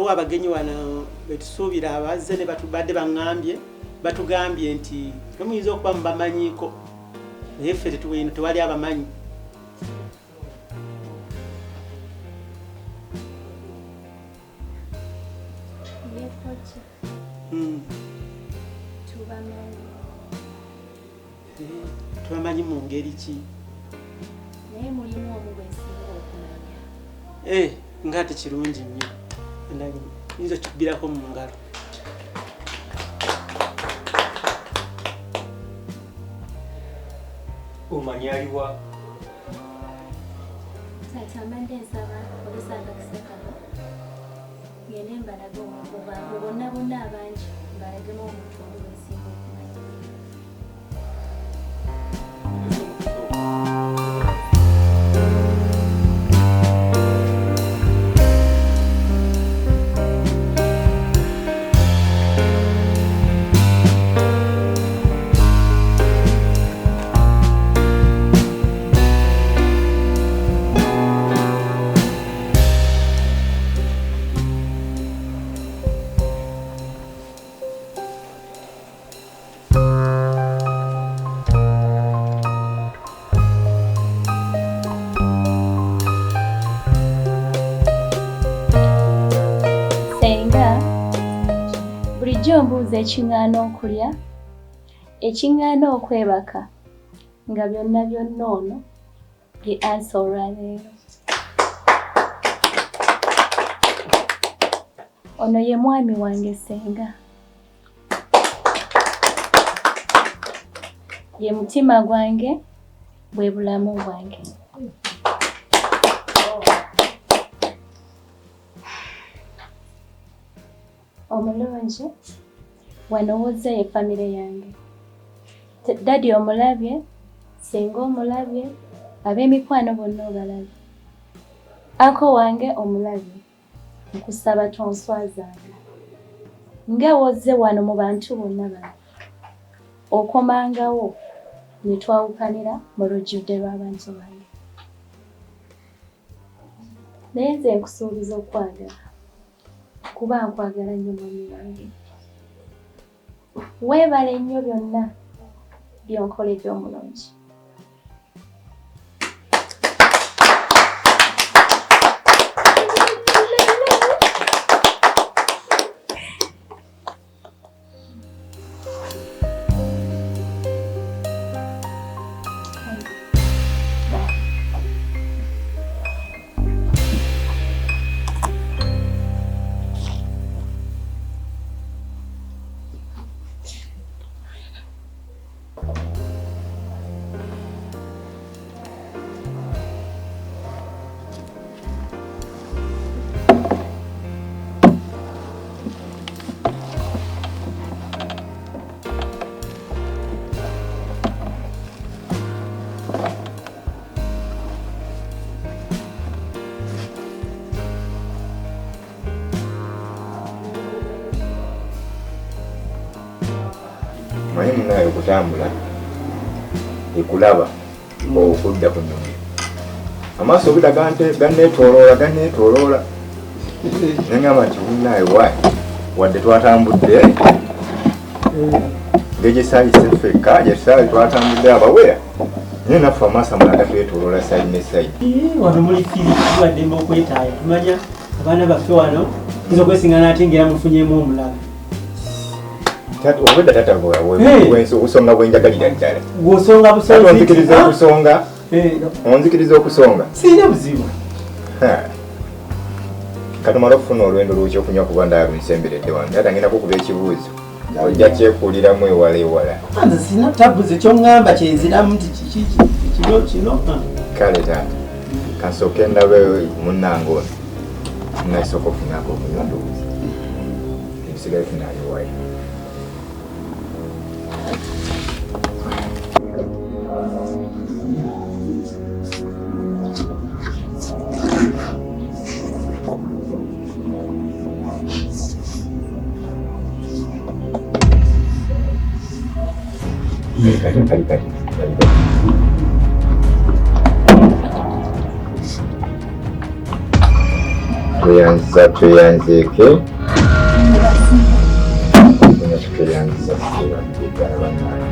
waliwo abagenyi wano betusuubira abazze ne batubadde baŋŋambye batugambye nti temuyinza okuba mubamanyiiko naye ffe tewali abamanyi. Tubamanyi mu ngeri ki? Naye mulimu omu gwe nsinga okumanya. Ng'ate kirungi nnyo. Nyinza okikubbirako mu ngalo. Omanyi aliwa? Taata mbadde nsaba olusanga kisekano ngende mbalage omuntu bange bonna bonna abangi mbalagemu omuntu omu gwe nsinga okumanya. Bulijjo mbuuza ekiŋŋaana okulya, ekiŋŋaana okwebaka, nga byonna byonna ono bye ansa olwaleero. Ono ye mwami wange Ssenga. Ye mutima gwange, bwe bulamu bwange. Omulungi, wano wozza ye famire yange. Daddy omulabye, Ssenga omulabye, ab'emikwano bonna obalabye. Ako wange omulabye, nkusaba tonswazanga. Nga wozze wano mu bantu bonna bano. Okomangawo ne twawukanira mu lujjudde lw'abantu bange. Naye nze nkusuubiza okwagala. Kuba nkwagala nnyo mwami wange. Weebale nnyo byonna by'onkoledde omulungi. Manyi munayo okutambula ekulaba okudda ku nnyumba amaaso obudda ganeetooloola neŋŋamba nti munayo waayi wadde twatambudde ng'egisayise ffekka gyesaawe twatambudde abawera naye naffe amaaso amalaga twetooloola sayidi ne sayidi. Wano muli firiiki tubaddembe okwetaayo tumanya abaana baffe wano nza okwesiŋŋaana ate ngera mufunyemu omulala. Obwedda tata busonga bwenjagalira ddala. Gw'osonga busonga. Onzikiriza okusonga. Onzikiriza okusonga. Sirina buzibu. Katumala okufuna olwendo lw'oki okunywa kuba ndaba lunsemberedde wange. Ate ngenda kukuba ekibuuzo. Ojja kyekuuliramu ewala. Nze sirina tabuze ky'oŋŋamba kyenziramu nti kino. Kale taata kansooke ndabe munnange ono. Nasooka okufunako okunywa ndowooza. Ebisigaye tunaabiwayo. Kali. tweyanzeeke tweyanziza kutebaddala bannange.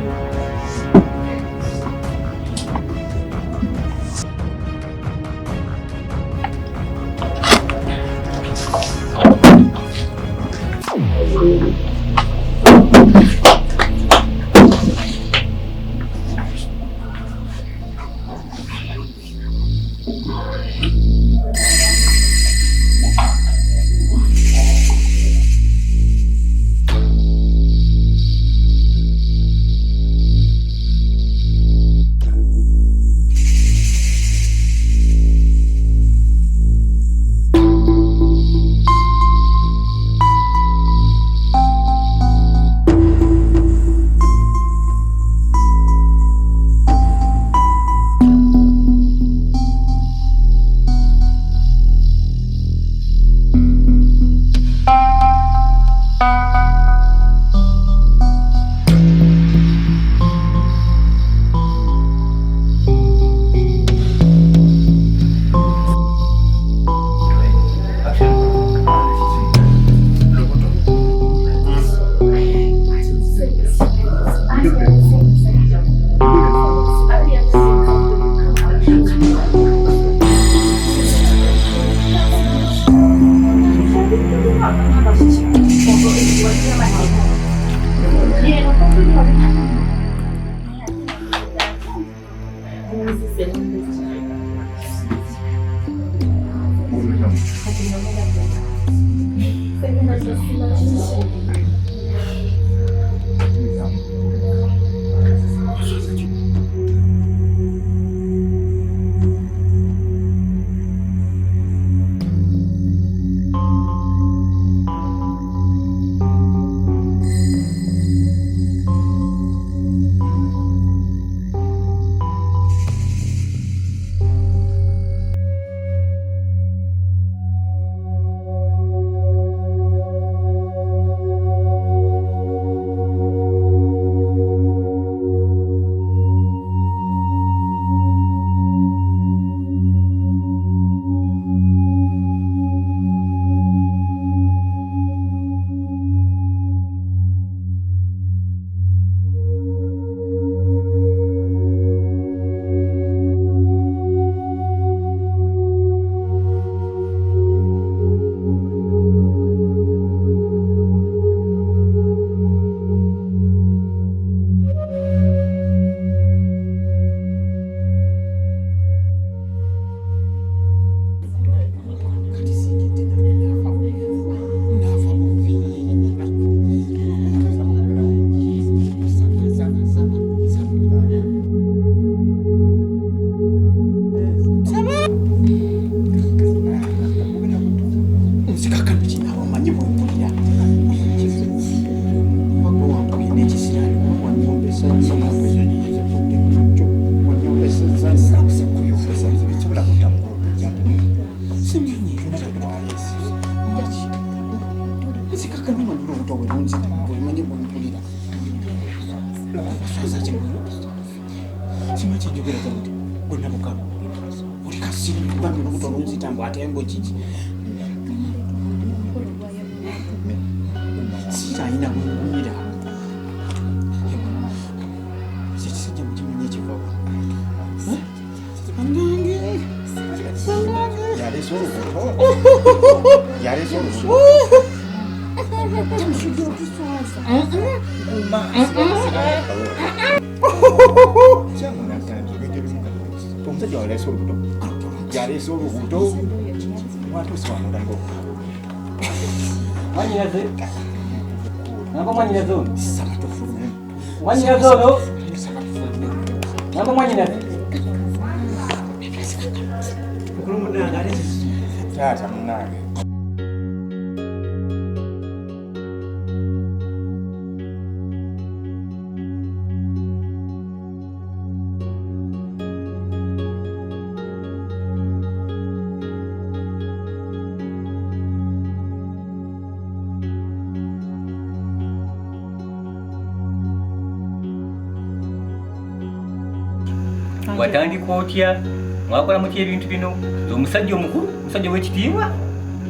Watandika otya mwakola mutya ebintu bino omusajja omukulu omusajja w'ekitiibwa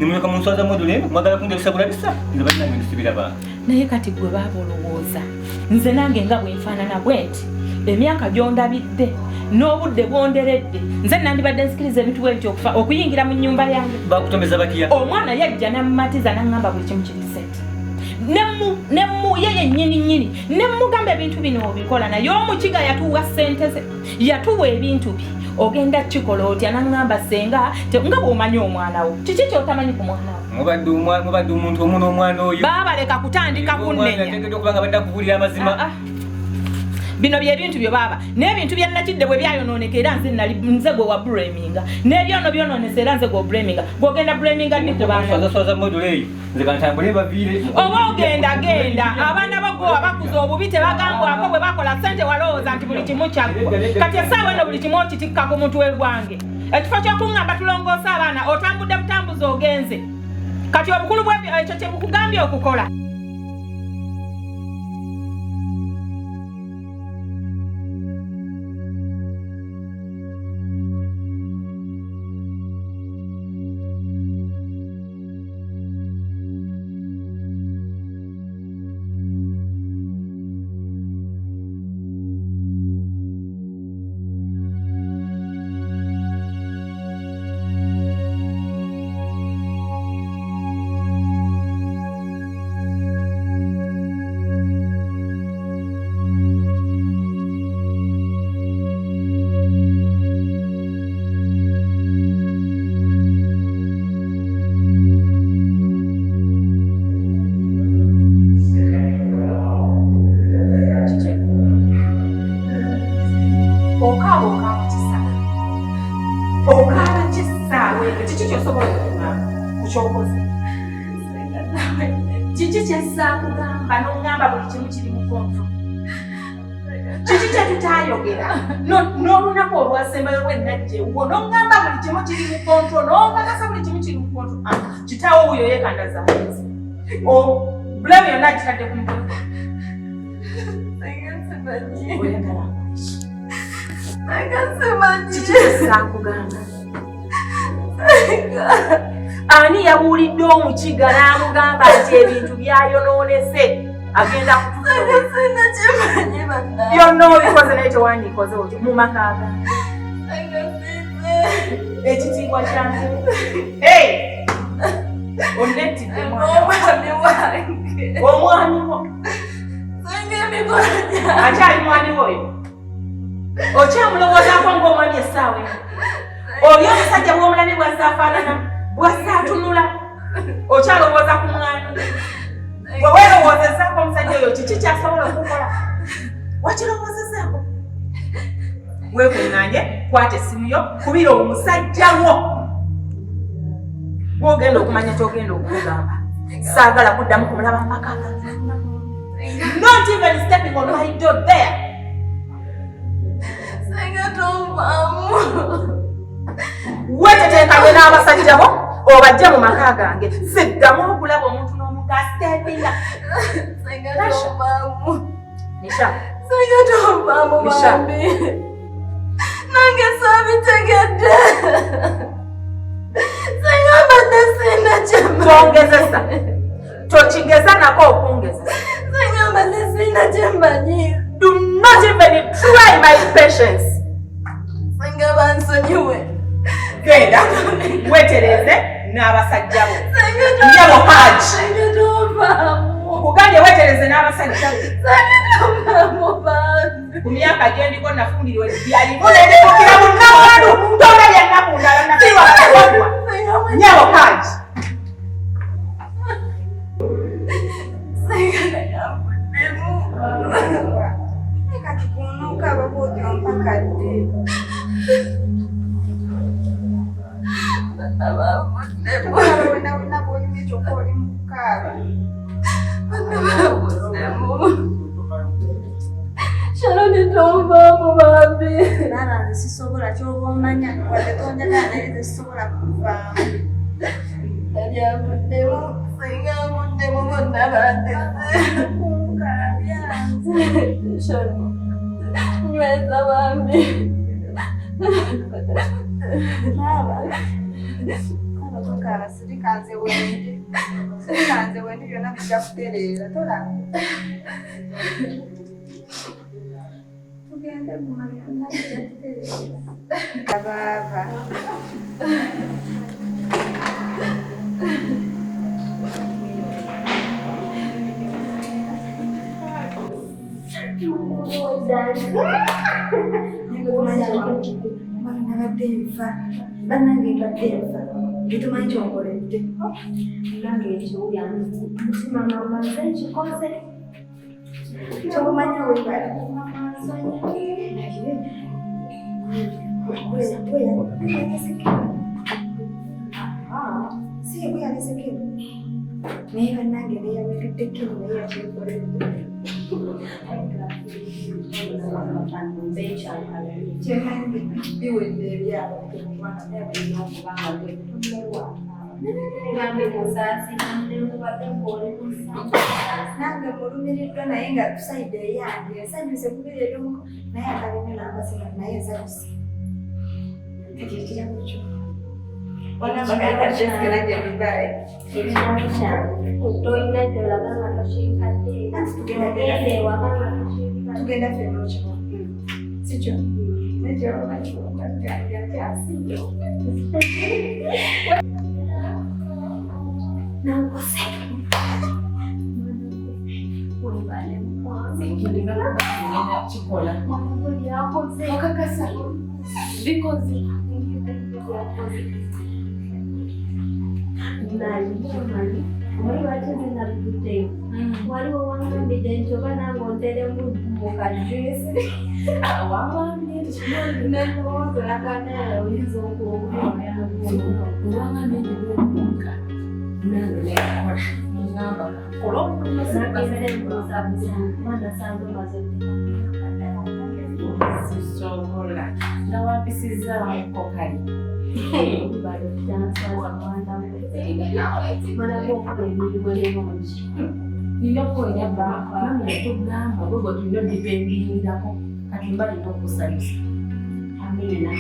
nimuleka mu nswa za module mwagala kundebisa bulabisa nze balinange ndisibira bantu naye kati gwe baabolowooza nze nange nga bwenfaanana bwenti emyaka gyondabidde n'obudde bwonderedde nze nandibadde nsikiriza ebintu bwebityo okufa okuyingira mu nnyumba yange bakutomeza batya omwana yajja nammatiza naŋŋamba buli kimu kiri sente nemu yeye nnyini nemugamba ebintu bino obikola naye omukiga yatuwa ssente ze yatuwa ebintu bye ogenda kikola otya naŋŋamba senga nga bw'omanyi omwana wo kiki kyotamanyi ku mwana wo mubadde omuntu omu n'omwana oyo baabaleka kutandika kunnenya tegedde okuba nga badde akubuulira amazima bino byebintu byo baaba n'ebintu bya nakidde bwe byayonooneka era nze gwe wa blaminga n'ebyono byonoonesa era nze gwe oblaminga gw'ogenda blaminga ddi ku baana swaza module eyo nze kantambule baviire oba genda abaana bagwa bakuza obubi tebagambwako bwe bakola ssente walowooza nti buli kimu kyaggwa kati essaawa eno buli kimu okitikka ku mutwe gwange ekifo ky'okuŋŋamba tulongoosa abaana otambudde butambuzi ogenze kati obukulu ekyo kye bukugambye okukola kiki kyesakugamba n'ongamba buli kimu kiri mu konto kiki kyetutayogera n'olunaku olwasembayo lwennajjewo n'ongamba buli kimu kiri mu konto n'ompakasa buli kimu kiri mu konto kitaawo wuyo yekandazaaizi bulamu yonna agitadde ku mutwe kiki kyesakugamba ani yabuulidde omukiga n'amugamba nti ebintu byayonoonese agenda byonna obikoze naye tewandikoze otyo mu maka gange ekitiibwa kyange onnettidde omwami wo akyali mwani wo oyo okyamulowoozaako ng'omwami essaawa eno oli omusajja bw'omulabe bw'azaafaanana bw'azaatunula okyalowooza ku mwami bwe weerowoozezaako omusajja oyo kiki kyasobola okukola wakirowoozezaako weekuŋŋaanye kwata essimu yo kubira omusajja wo gw'ogenda okumanya ky'ogenda okugamba saagala kuddamu kumulaba mpaka not even stepping on my door there weteteekanye n'abasajja bo obajja mu maka gange siddamu okulaba omuntu n'omugasitepinga nange saabitegedde sengambadde sina kyemmanyi tongezesa tokigeza nako okungezesa sengambadde sina kyemmanyi do not even try my patience sengaba nsonyiwe genda wetereze n'abasajja bo njabo haji kugambye wetereze n'abasajja bo ku myaka gyendiko nafundirirwe byalimu nendekukira mu nnawalu tolabya nnaku ndala nafiwa kawadwa nyabo haji kati kunuuka ababuujo mpaka dde Shaloni tovaamu bambi nana nsisobola kyoba omanya wadde tonjagala naye nsisobola kuvaamu nalyavuddemu singa avuddemu bonna bateze kunkalabyanze shoni nyweza bambi Tukala sirikanze wendi. Sirikanze wendi byonna bijja kutereera tolaba. Tugende mu maliyo najja kutereera. Baba. Banange batemfa gitumanyi kyonkoledde nange ekiwulya mama maze kikoze kyokumanya webala siyekuyalesekero naye banange neyawekidde kino naye yakyekoledde kyemange biwedde ebyalo nange mulumiriddwa naye nga tusayide eyange ensanyuse kubiri ebyomko naye akalemu n'amasima naye ensanyuse ekirikiramu kyo wanabagaaaaje bibaye ekiramu kyange tolina gyolaga nga toshinkadde ogende ewaka nga toshinkadde tugenda ffenna okimo sikyo nankose webale kikola lyakoze okakasa bikoze nali omanyi lwaki zinabituddeyo waliwo wangambidde nti oba nange onteremu mu kajuisi wangambye nendowooza olagana oyinza olwangambye ntibeomuka nange nekola ngamba sisobola ndawampisizzaako kali nina okwera bamwe netugamba bwe bwe tulina odipendingirako kati mba lina okusanyusa amina